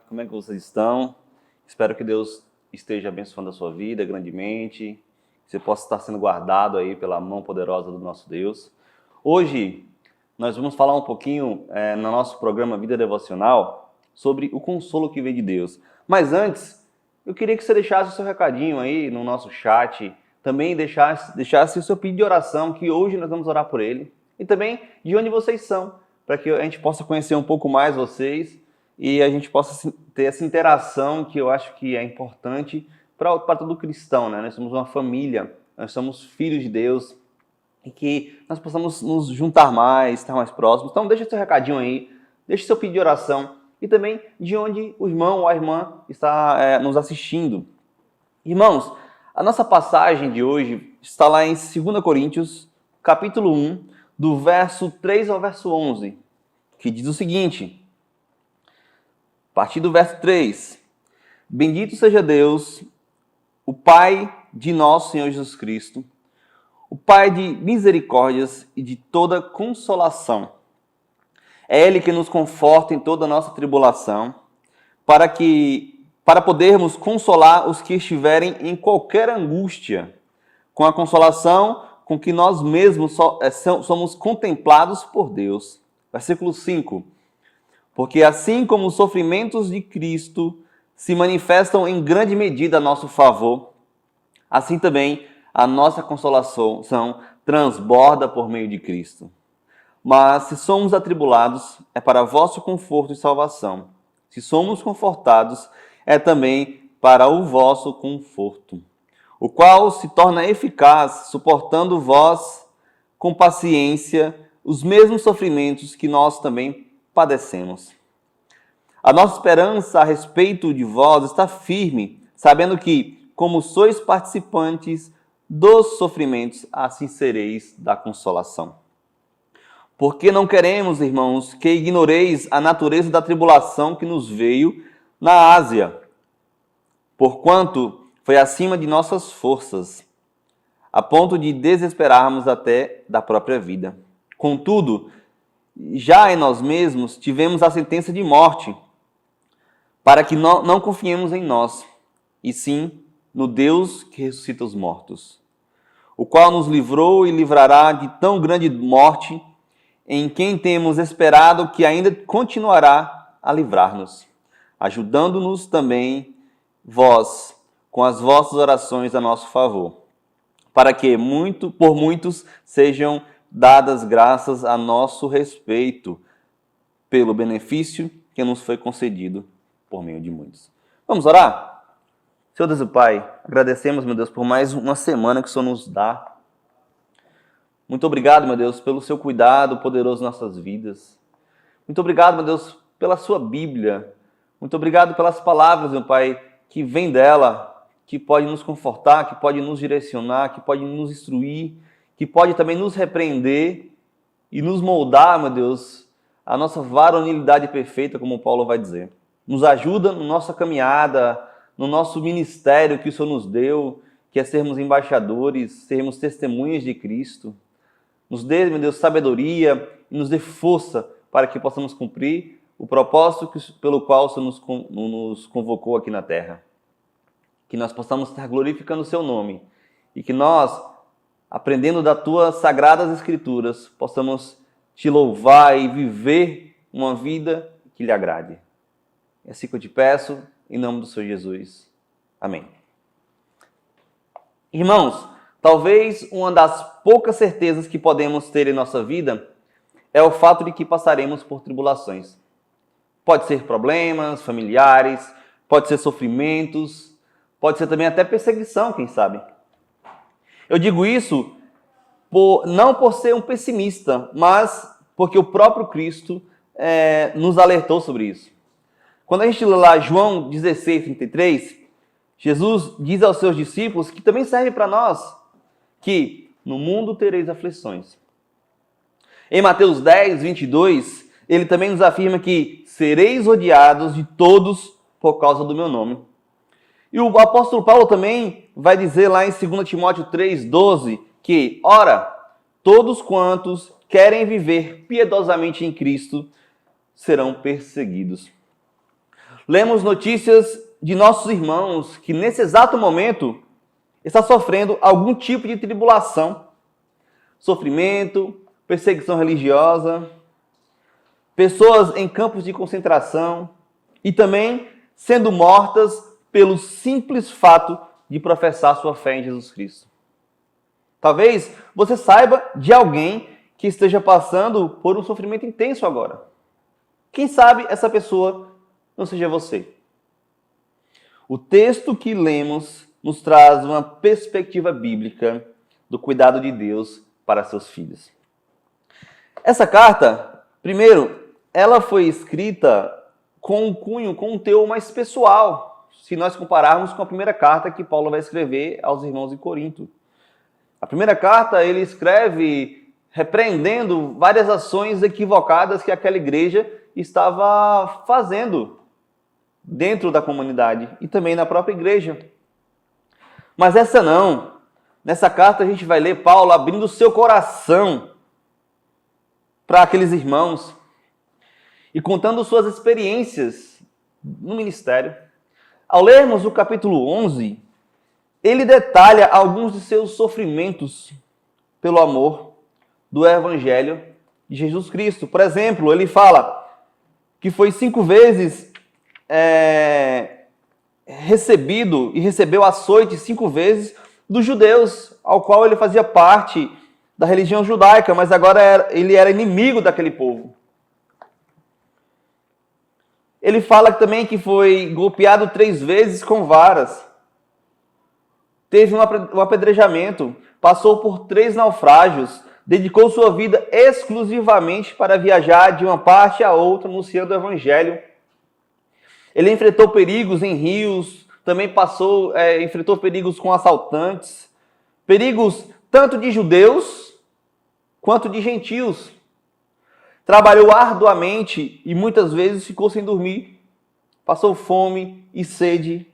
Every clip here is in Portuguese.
como é que vocês estão? Espero que Deus esteja abençoando a sua vida grandemente, que você possa estar sendo guardado aí pela mão poderosa do nosso Deus. Hoje nós vamos falar um pouquinho no nosso programa Vida Devocional sobre o consolo que vem de Deus. Mas antes, eu queria que você deixasse o seu recadinho aí no nosso chat, também deixasse o seu pedido de oração, que hoje nós vamos orar por ele, e também de onde vocês são, para que a gente possa conhecer um pouco mais vocês e a gente possa ter essa interação que eu acho que é importante para todo cristão, né? Nós somos uma família, nós somos filhos de Deus e que nós possamos nos juntar mais, estar mais próximos. Então deixa seu recadinho aí, deixa seu pedido de oração e também de onde o irmão ou a irmã está nos assistindo. Irmãos, a nossa passagem de hoje está lá em 2 Coríntios, capítulo 1, do verso 3 ao verso 11, que diz o seguinte, a partir do verso 3, Bendito seja Deus, o Pai de nosso Senhor Jesus Cristo, o Pai de misericórdias e de toda consolação. É Ele que nos conforta em toda a nossa tribulação, para podermos consolar os que estiverem em qualquer angústia, com a consolação com que nós mesmos somos contemplados por Deus. Versículo 5. Porque assim como os sofrimentos de Cristo se manifestam em grande medida a nosso favor, assim também a nossa consolação transborda por meio de Cristo. Mas se somos atribulados, é para vosso conforto e salvação. Se somos confortados, é também para o vosso conforto, o qual se torna eficaz, suportando vós com paciência os mesmos sofrimentos que nós também padecemos. A nossa esperança a respeito de vós está firme, sabendo que, como sois participantes dos sofrimentos, assim sereis da consolação. Porque não queremos, irmãos, que ignoreis a natureza da tribulação que nos veio na Ásia, porquanto foi acima de nossas forças, a ponto de desesperarmos até da própria vida. Contudo, já em nós mesmos tivemos a sentença de morte, para que não confiemos em nós, e sim no Deus que ressuscita os mortos, o qual nos livrou e livrará de tão grande morte, em quem temos esperado que ainda continuará a livrar-nos, ajudando-nos também vós, com as vossas orações a nosso favor, para que por muitos sejam dadas graças a nosso respeito, pelo benefício que nos foi concedido por meio de muitos. Vamos orar? Senhor Deus e Pai, agradecemos, meu Deus, por mais uma semana que o Senhor nos dá. Muito obrigado, meu Deus, pelo seu cuidado poderoso em nossas vidas. Muito obrigado, meu Deus, pela sua Bíblia. Muito obrigado pelas palavras, meu Pai, que vem dela, que pode nos confortar, que pode nos direcionar, que pode nos instruir, que pode também nos repreender e nos moldar, meu Deus, a nossa varonilidade perfeita, como Paulo vai dizer. Nos ajuda na nossa caminhada, no nosso ministério que o Senhor nos deu, que é sermos embaixadores, sermos testemunhas de Cristo. Nos dê, meu Deus, sabedoria e nos dê força para que possamos cumprir o propósito pelo qual o Senhor nos convocou aqui na terra. Que nós possamos estar glorificando o seu nome e que nós, aprendendo das tuas sagradas escrituras, possamos te louvar e viver uma vida que lhe agrade. É assim que eu te peço, em nome do Senhor Jesus. Amém. Irmãos, talvez uma das poucas certezas que podemos ter em nossa vida é o fato de que passaremos por tribulações. Pode ser problemas familiares, pode ser sofrimentos, pode ser também até perseguição, quem sabe. Eu digo isso não por ser um pessimista, mas porque o próprio Cristo nos alertou sobre isso. Quando a gente lê lá João 16:33, Jesus diz aos seus discípulos, que também serve para nós, que no mundo tereis aflições. Em Mateus 10:22, ele também nos afirma que sereis odiados de todos por causa do meu nome. E o apóstolo Paulo também vai dizer lá em 2 Timóteo 3:12 que, ora, todos quantos querem viver piedosamente em Cristo serão perseguidos. lemos notícias de nossos irmãos que nesse exato momento está sofrendo algum tipo de tribulação, sofrimento, perseguição religiosa, pessoas em campos de concentração e também sendo mortas pelo simples fato de professar sua fé em Jesus Cristo. Talvez você saiba de alguém que esteja passando por um sofrimento intenso agora. Quem sabe essa pessoa não seja você. O texto que lemos nos traz uma perspectiva bíblica do cuidado de Deus para seus filhos. Essa carta, primeiro, ela foi escrita com um cunho, com um teor mais pessoal, se nós compararmos com a primeira carta que Paulo vai escrever aos irmãos de Corinto. A primeira carta ele escreve repreendendo várias ações equivocadas que aquela igreja estava fazendo dentro da comunidade e também na própria igreja. Mas essa não. Nessa carta a gente vai ler Paulo abrindo o seu coração para aqueles irmãos e contando suas experiências no ministério. Ao lermos o capítulo 11, ele detalha alguns de seus sofrimentos pelo amor do Evangelho de Jesus Cristo. Por exemplo, ele fala que foi 5 vezes recebido e recebeu açoite 5 vezes dos judeus, ao qual ele fazia parte da religião judaica, mas agora ele era inimigo daquele povo. Ele fala também que foi golpeado 3 vezes com varas, teve um apedrejamento, passou por 3 naufrágios, dedicou sua vida exclusivamente para viajar de uma parte a outra anunciando o Evangelho. Ele enfrentou perigos em rios, também enfrentou perigos com assaltantes, perigos tanto de judeus quanto de gentios. Trabalhou arduamente e muitas vezes ficou sem dormir, passou fome e sede,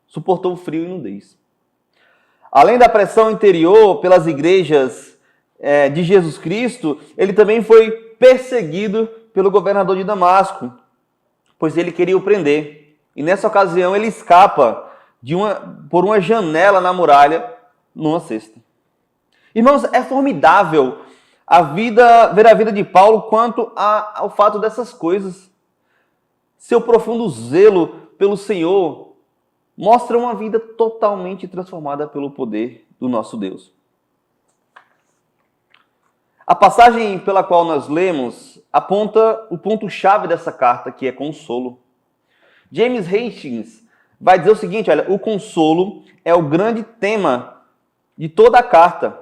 suportou frio e nudez. Além da pressão interior pelas igrejas de Jesus Cristo, ele também foi perseguido pelo governador de Damasco, pois ele queria o prender. E nessa ocasião ele escapa por uma janela na muralha numa cesta. Irmãos, é formidável ver a vida de Paulo quanto ao fato dessas coisas. Seu profundo zelo pelo Senhor mostra uma vida totalmente transformada pelo poder do nosso Deus. A passagem pela qual nós lemos aponta o ponto-chave dessa carta, que é consolo. James Hastings vai dizer o seguinte, olha, o consolo é o grande tema de toda a carta.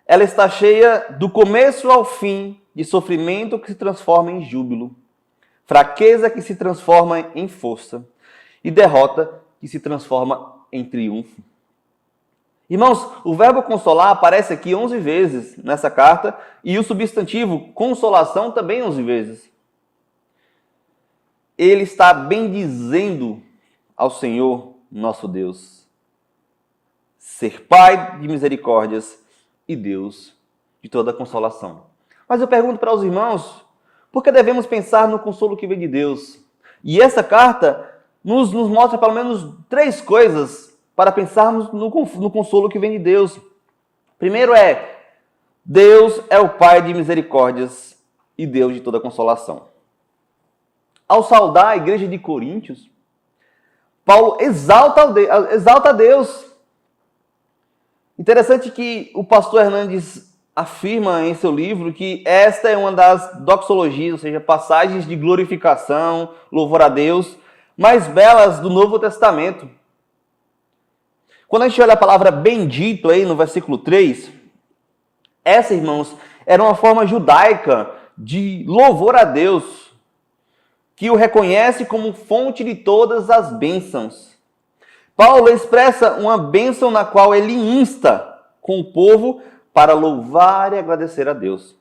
Ela está cheia do começo ao fim de sofrimento que se transforma em júbilo, fraqueza que se transforma em força e derrota que se transforma em triunfo. Irmãos, o verbo consolar aparece aqui 11 vezes nessa carta e o substantivo consolação também 11 vezes. Ele está bendizendo ao Senhor, nosso Deus, ser Pai de misericórdias e Deus de toda consolação. Mas eu pergunto para os irmãos, por que devemos pensar no consolo que vem de Deus? E essa carta nos mostra pelo menos 3 coisas para pensarmos no consolo que vem de Deus. Primeiro Deus é o Pai de misericórdias e Deus de toda consolação. Ao saudar a igreja de Coríntios, Paulo exalta a Deus. Interessante que o pastor Hernandes afirma em seu livro que esta é uma das doxologias, ou seja, passagens de glorificação, louvor a Deus, mais belas do Novo Testamento. Quando a gente olha a palavra bendito aí no versículo 3, essa, irmãos, era uma forma judaica de louvor a Deus, que o reconhece como fonte de todas as bênçãos. Paulo expressa uma bênção na qual ele insta com o povo para louvar e agradecer a Deus.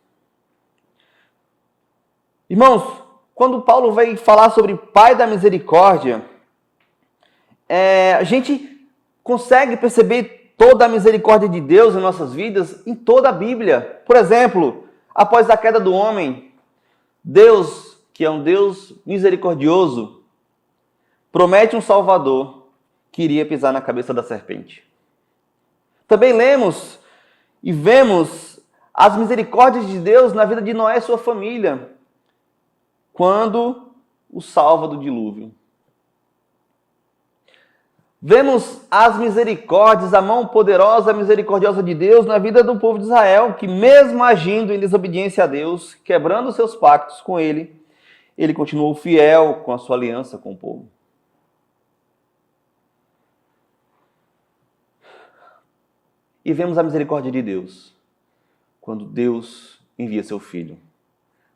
Irmãos, quando Paulo vai falar sobre Pai da misericórdia, a gente consegue perceber toda a misericórdia de Deus em nossas vidas em toda a Bíblia. Por exemplo, após a queda do homem, Deus, que é um Deus misericordioso, promete um Salvador que iria pisar na cabeça da serpente. Também lemos e vemos as misericórdias de Deus na vida de Noé e sua família, quando o salva do dilúvio. Vemos as misericórdias, a mão poderosa, misericordiosa de Deus na vida do povo de Israel, que mesmo agindo em desobediência a Deus, quebrando seus pactos com Ele, Ele continuou fiel com a sua aliança com o povo. E vemos a misericórdia de Deus quando Deus envia seu Filho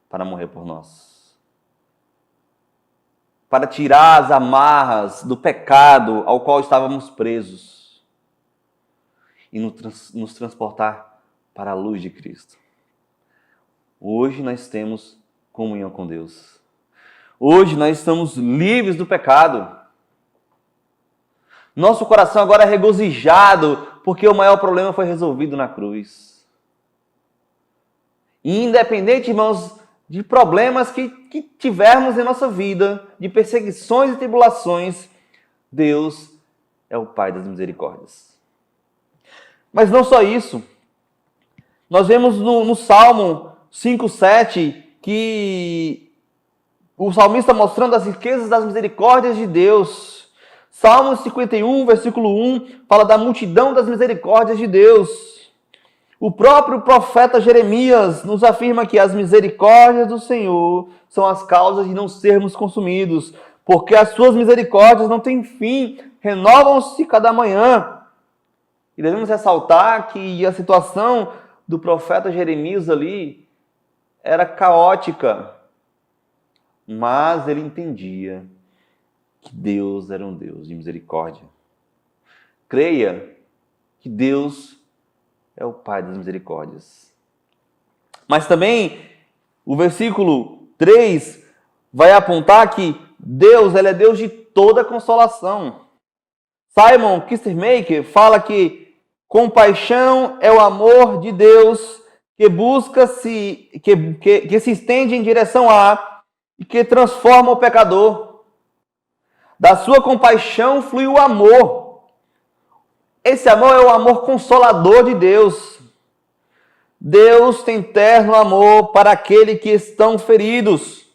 para morrer por nós, para tirar as amarras do pecado ao qual estávamos presos e nos transportar para a luz de Cristo. Hoje nós temos comunhão com Deus. Hoje nós estamos livres do pecado. Nosso coração agora é regozijado porque o maior problema foi resolvido na cruz. E independente, irmãos, de problemas que tivermos em nossa vida, de perseguições e tribulações, Deus é o Pai das misericórdias. Mas não só isso. Nós vemos no Salmo 5:7 que o salmista mostrando as riquezas das misericórdias de Deus. Salmo 51, versículo 1, fala da multidão das misericórdias de Deus. O próprio profeta Jeremias nos afirma que as misericórdias do Senhor são as causas de não sermos consumidos, porque as suas misericórdias não têm fim, renovam-se cada manhã. E devemos ressaltar que a situação do profeta Jeremias ali era caótica, mas ele entendia que Deus era um Deus de misericórdia. Creia que Deus é o Pai das misericórdias. Mas também o versículo 3 vai apontar que Deus, ele é Deus de toda consolação. Simon Kistemaker fala que compaixão é o amor de Deus que se estende em direção a e que transforma o pecador. Da sua compaixão flui o amor. Esse amor é o amor consolador de Deus. Deus tem terno amor para aqueles que estão feridos.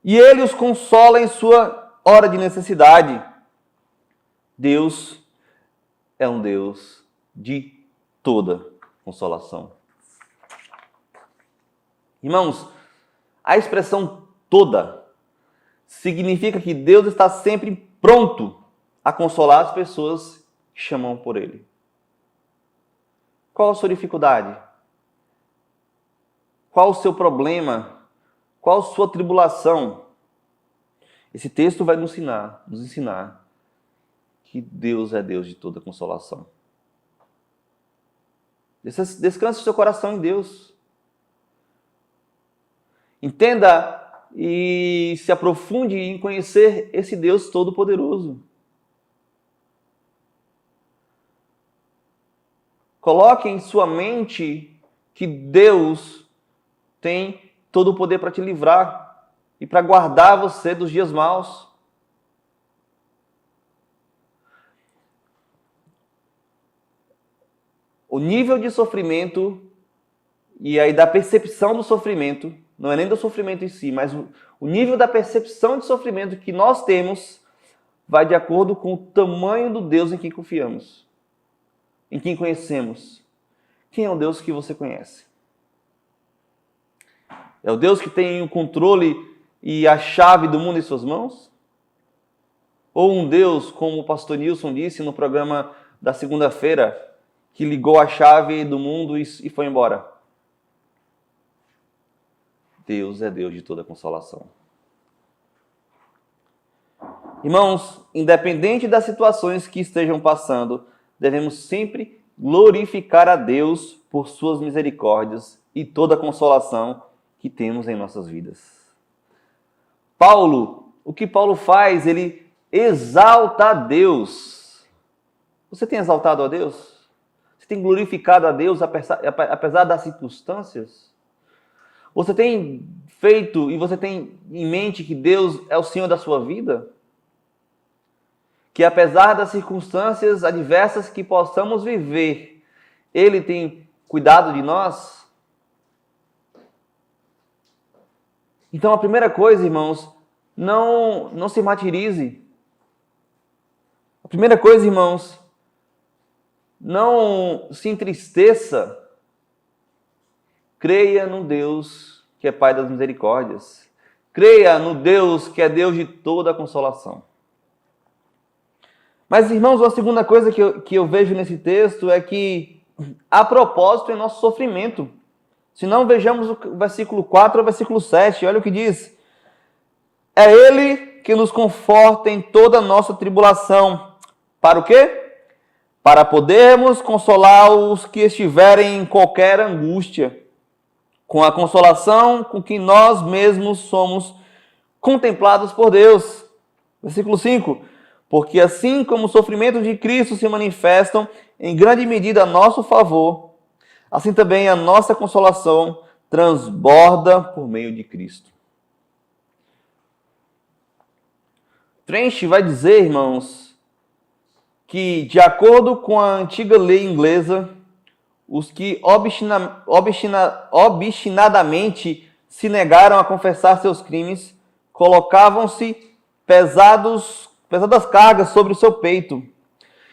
E Ele os consola em sua hora de necessidade. Deus é um Deus de toda consolação. Irmãos, a expressão toda significa que Deus está sempre pronto a consolar as pessoas que chamam por Ele. Qual a sua dificuldade? Qual o seu problema? Qual a sua tribulação? Esse texto vai nos ensinar que Deus é Deus de toda consolação. Descanse o seu coração em Deus. Entenda e se aprofunde em conhecer esse Deus Todo-Poderoso. Coloque em sua mente que Deus tem todo o poder para te livrar e para guardar você dos dias maus. O nível de sofrimento e aí da percepção do sofrimento, não é nem do sofrimento em si, mas o nível da percepção de sofrimento que nós temos vai de acordo com o tamanho do Deus em quem confiamos, em quem conhecemos. Quem é o Deus que você conhece? É o Deus que tem o controle e a chave do mundo em suas mãos? Ou um Deus, como o pastor Nilson disse no programa da segunda-feira, que ligou a chave do mundo e foi embora? Deus é Deus de toda consolação. Irmãos, independente das situações que estejam passando, devemos sempre glorificar a Deus por suas misericórdias e toda a consolação que temos em nossas vidas. O que Paulo faz? Ele exalta a Deus. Você tem exaltado a Deus? Você tem glorificado a Deus apesar das circunstâncias? Você tem feito e você tem em mente que Deus é o Senhor da sua vida? que apesar das circunstâncias adversas que possamos viver, Ele tem cuidado de nós? Então a primeira coisa, irmãos, não se martirize. A primeira coisa, irmãos, não se entristeça. Creia no Deus que é Pai das misericórdias. Creia no Deus que é Deus de toda a consolação. Mas, irmãos, uma segunda coisa que eu vejo nesse texto é que há propósito em nosso sofrimento. Se não, vejamos o versículo 4 ao versículo 7. Olha o que diz. É Ele que nos conforta em toda a nossa tribulação. Para o quê? Para podermos consolar os que estiverem em qualquer angústia, com a consolação com que nós mesmos somos contemplados por Deus. Versículo 5. Porque assim como os sofrimentos de Cristo se manifestam em grande medida a nosso favor, assim também a nossa consolação transborda por meio de Cristo. Trench vai dizer, irmãos, que de acordo com a antiga lei inglesa, os que obstinadamente se negaram a confessar seus crimes colocavam-se pesadas cargas sobre o seu peito.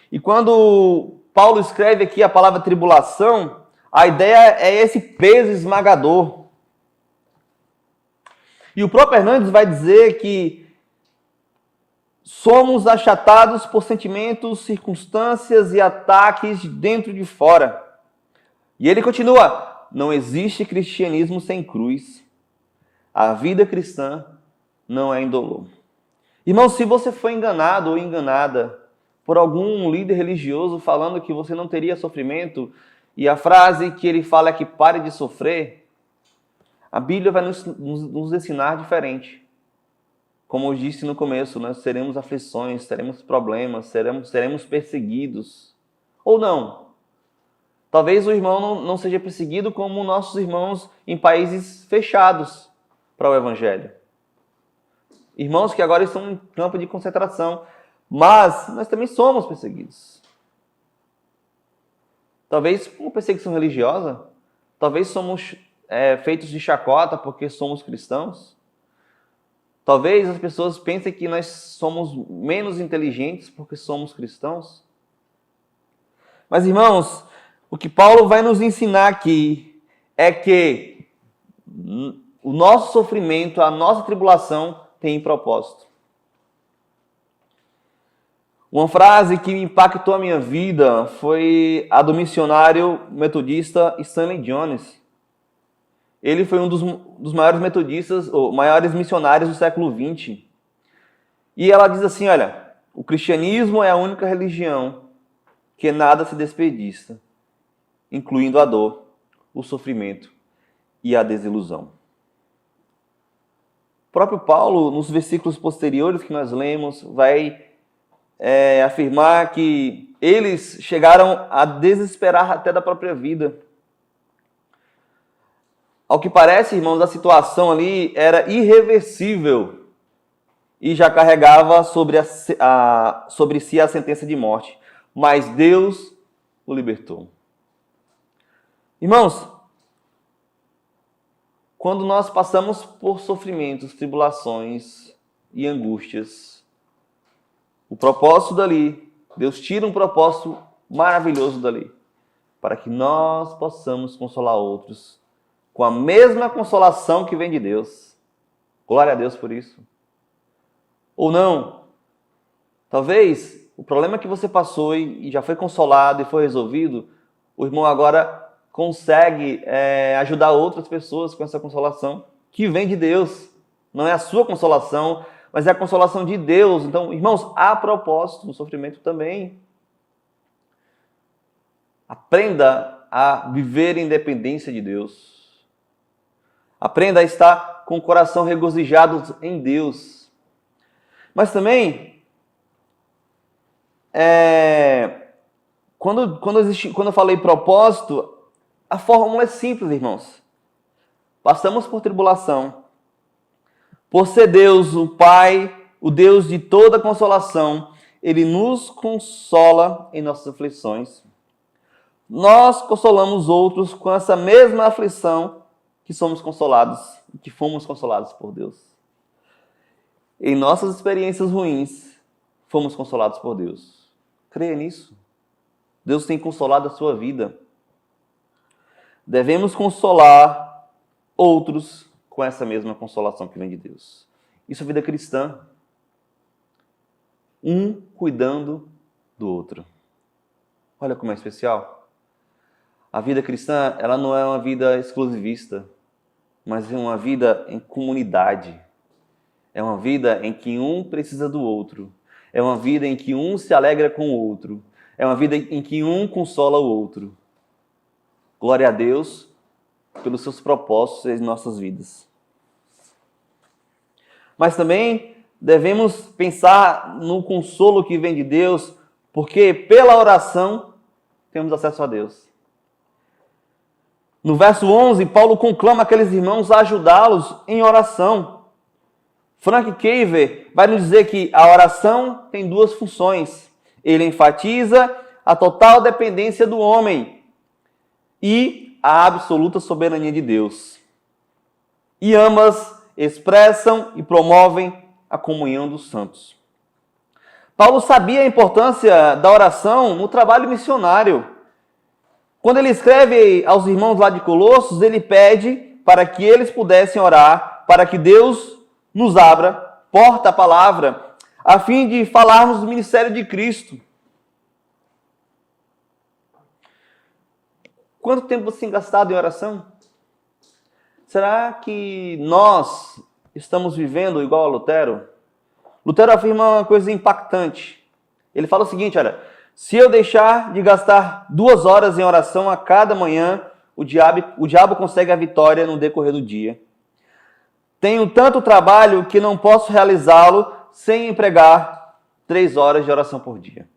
E quando Paulo escreve aqui a palavra tribulação, a ideia é esse peso esmagador. E o próprio Hernandes vai dizer que somos achatados por sentimentos, circunstâncias e ataques de dentro e de fora. E ele continua: não existe cristianismo sem cruz. A vida cristã não é indolor. Irmão, se você foi enganado ou enganada por algum líder religioso falando que você não teria sofrimento, e a frase que ele fala é que pare de sofrer, a Bíblia vai nos ensinar diferente. Como eu disse no começo, nós teremos aflições, teremos problemas, seremos perseguidos. Ou não. Talvez o irmão não seja perseguido como nossos irmãos em países fechados para o Evangelho. Irmãos que agora estão em campo de concentração. Mas nós também somos perseguidos. Talvez por perseguição religiosa. Talvez somos feitos de chacota porque somos cristãos. Talvez as pessoas pensem que nós somos menos inteligentes porque somos cristãos. Mas, irmãos, o que Paulo vai nos ensinar aqui é que o nosso sofrimento, a nossa tribulação tem propósito. Uma frase que me impactou a minha vida foi a do missionário metodista Stanley Jones. Ele foi um dos maiores metodistas, ou maiores missionários do século XX. E ela diz assim, olha, o cristianismo é a única religião que nada se desperdiça, incluindo a dor, o sofrimento e a desilusão. O próprio Paulo, nos versículos posteriores que nós lemos, vai afirmar que eles chegaram a desesperar até da própria vida. Ao que parece, irmãos, a situação ali era irreversível e já carregava sobre si a sentença de morte. Mas Deus o libertou. Irmãos, quando nós passamos por sofrimentos, tribulações e angústias, o propósito dali, Deus tira um propósito maravilhoso dali, para que nós possamos consolar outros com a mesma consolação que vem de Deus. Glória a Deus por isso. Ou não, talvez o problema que você passou e já foi consolado e foi resolvido, o irmão agora consegue ajudar outras pessoas com essa consolação que vem de Deus. Não é a sua consolação, mas é a consolação de Deus. Então, irmãos, há propósito no sofrimento também. Aprenda a viver em dependência de Deus. Aprenda a estar com o coração regozijado em Deus. Mas também, quando eu falei propósito, a fórmula é simples, irmãos. Passamos por tribulação. Por ser Deus, o Pai, o Deus de toda consolação, Ele nos consola em nossas aflições. Nós consolamos outros com essa mesma aflição que somos consolados, que fomos consolados por Deus. Em nossas experiências ruins, fomos consolados por Deus. Creia nisso. Deus tem consolado a sua vida. Devemos consolar outros com essa mesma consolação que vem de Deus. Isso é vida cristã. Um cuidando do outro. Olha como é especial. A vida cristã, ela não é uma vida exclusivista, mas é uma vida em comunidade. É uma vida em que um precisa do outro. É uma vida em que um se alegra com o outro. É uma vida em que um consola o outro. Glória a Deus pelos seus propósitos em nossas vidas. Mas também devemos pensar no consolo que vem de Deus, porque pela oração temos acesso a Deus. No verso 11, Paulo conclama aqueles irmãos a ajudá-los em oração. Frank Caver vai nos dizer que a oração tem duas funções. Ele enfatiza a total dependência do homem e a absoluta soberania de Deus. E ambas expressam e promovem a comunhão dos santos. Paulo sabia a importância da oração no trabalho missionário. Quando ele escreve aos irmãos lá de Colossos, ele pede para que eles pudessem orar, para que Deus nos abra porta à palavra, a fim de falarmos do ministério de Cristo. Quanto tempo você tem gastado em oração? Será que nós estamos vivendo igual a Lutero? Lutero afirma uma coisa impactante. Ele fala o seguinte, olha, se eu deixar de gastar 2 horas em oração a cada manhã, o diabo consegue a vitória no decorrer do dia. Tenho tanto trabalho que não posso realizá-lo sem empregar 3 horas de oração por dia.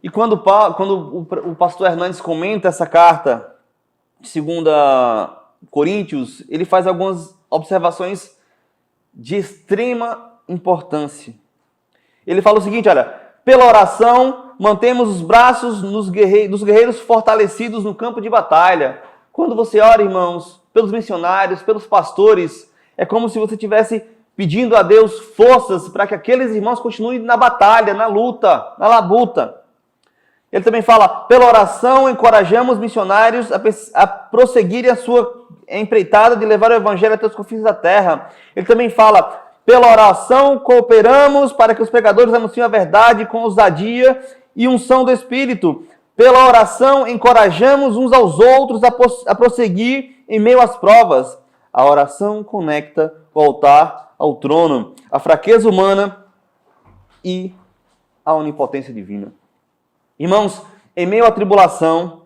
E quando o pastor Hernandes comenta essa carta, de 2 Coríntios, ele faz algumas observações de extrema importância. Ele fala o seguinte, olha, pela oração mantemos os braços dos guerreiros fortalecidos no campo de batalha. Quando você ora, irmãos, pelos missionários, pelos pastores, é como se você estivesse pedindo a Deus forças para que aqueles irmãos continuem na batalha, na luta, na labuta. Ele também fala, pela oração encorajamos missionários a prosseguirem a sua empreitada de levar o evangelho até os confins da terra. Ele também fala, pela oração cooperamos para que os pregadores anunciem a verdade com ousadia e unção do Espírito. Pela oração encorajamos uns aos outros a prosseguir em meio às provas. A oração conecta o altar ao trono, a fraqueza humana e a onipotência divina. Irmãos, em meio à tribulação,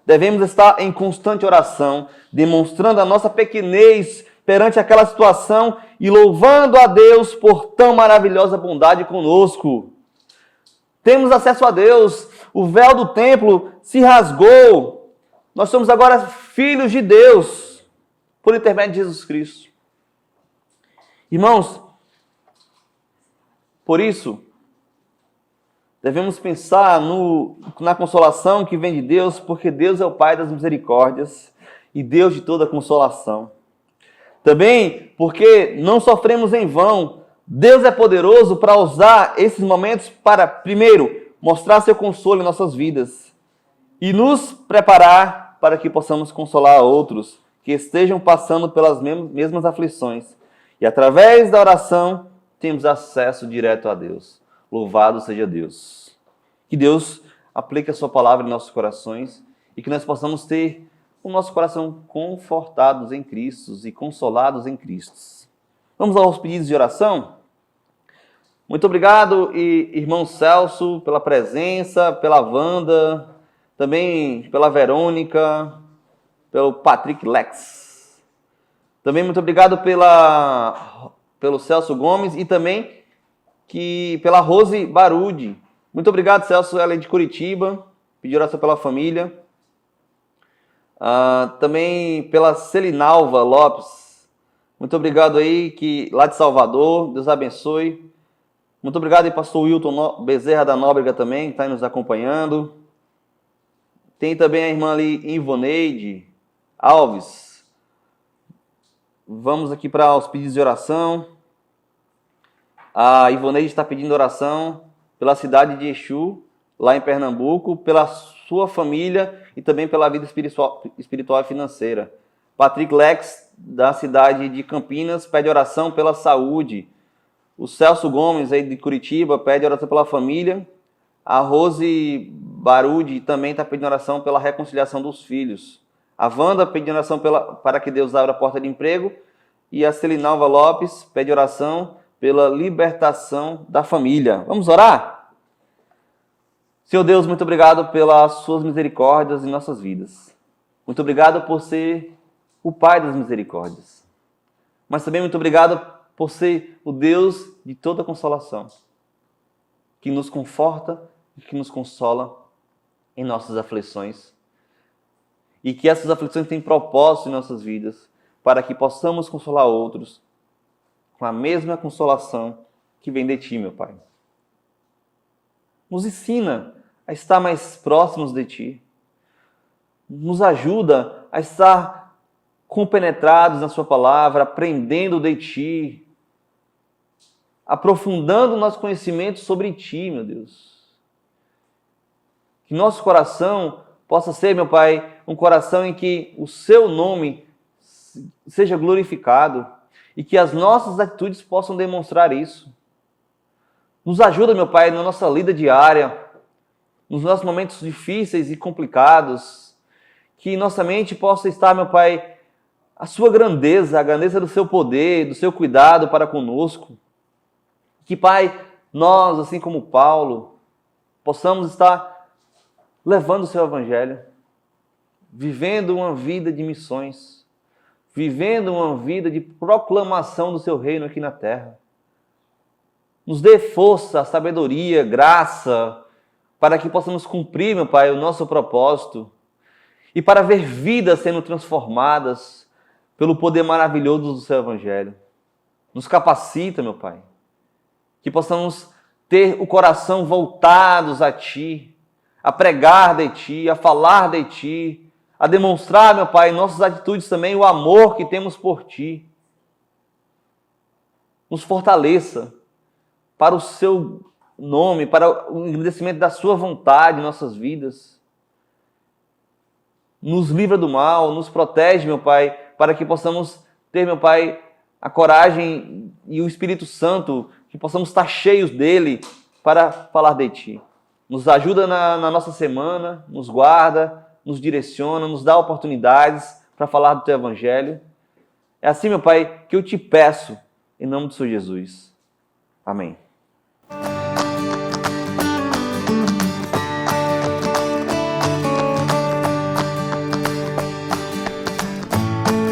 devemos estar em constante oração, demonstrando a nossa pequenez perante aquela situação e louvando a Deus por tão maravilhosa bondade conosco. Temos acesso a Deus, o véu do templo se rasgou. Nós somos agora filhos de Deus, por intermédio de Jesus Cristo. Irmãos, por isso, devemos pensar na consolação que vem de Deus, porque Deus é o Pai das misericórdias e Deus de toda consolação. Também porque não sofremos em vão. Deus é poderoso para usar esses momentos para, primeiro, mostrar seu consolo em nossas vidas e nos preparar para que possamos consolar outros que estejam passando pelas mesmas aflições. E através da oração, temos acesso direto a Deus. Louvado seja Deus. Que Deus aplique a sua palavra em nossos corações e que nós possamos ter o nosso coração confortados em Cristo e consolados em Cristo. Vamos aos pedidos de oração? Muito obrigado, irmão Celso, pela presença, pela Wanda, também pela Verônica, pelo Patrick Lex. Também muito obrigado pelo Celso Gomes e também pela Rose Barudi. Muito obrigado, Celso, ela é de Curitiba, pediu oração pela família. Também pela Celinalva Lopes. Muito obrigado aí, lá de Salvador, Deus abençoe. Muito obrigado, e pastor Wilton Bezerra da Nóbrega também, que está nos acompanhando. Tem também a irmã ali, Ivoneide Alves. Vamos aqui para os pedidos de oração. A Ivoneide está pedindo oração pela cidade de Exu, lá em Pernambuco, pela sua família e também pela vida espiritual e financeira. Patrick Lex, da cidade de Campinas, pede oração pela saúde. O Celso Gomes, aí de Curitiba, pede oração pela família. A Rose Barudi também está pedindo oração pela reconciliação dos filhos. A Wanda pede oração para que Deus abra a porta de emprego. E a Celinalva Lopes pede oração pela libertação da família. Vamos orar? Senhor Deus, muito obrigado pelas suas misericórdias em nossas vidas. Muito obrigado por ser o Pai das misericórdias. Mas também muito obrigado por ser o Deus de toda consolação, que nos conforta e que nos consola em nossas aflições. E que essas aflições têm propósito em nossas vidas, para que possamos consolar outros com a mesma consolação que vem de Ti, meu Pai. Nos ensina a estar mais próximos de Ti. Nos ajuda a estar compenetrados na Sua palavra, aprendendo de Ti, aprofundando o nosso conhecimento sobre Ti, meu Deus. Que nosso coração possa ser, meu Pai, um coração em que o Seu nome seja glorificado e que as nossas atitudes possam demonstrar isso. Nos ajuda, meu Pai, na nossa lida diária, nos nossos momentos difíceis e complicados, que nossa mente possa estar, meu Pai, a Sua grandeza, a grandeza do Seu poder, do Seu cuidado para conosco. Que, Pai, nós, assim como Paulo, possamos estar levando o Seu Evangelho, vivendo uma vida de missões, vivendo uma vida de proclamação do Seu reino aqui na terra. Nos dê força, sabedoria, graça, para que possamos cumprir, meu Pai, o nosso propósito e para ver vidas sendo transformadas pelo poder maravilhoso do Seu Evangelho. Nos capacita, meu Pai, que possamos ter o coração voltados a Ti, a pregar de Ti, a falar de Ti, a demonstrar, meu Pai, em nossas atitudes também o amor que temos por Ti. Nos fortaleça para o Seu nome, para o engrandecimento da Sua vontade em nossas vidas. Nos livra do mal, nos protege, meu Pai, para que possamos ter, meu Pai, a coragem e o Espírito Santo, que possamos estar cheios dele para falar de Ti. Nos ajuda na nossa semana, nos guarda, nos direciona, nos dá oportunidades para falar do Teu Evangelho. É assim, meu Pai, que eu Te peço, em nome do Senhor Jesus. Amém.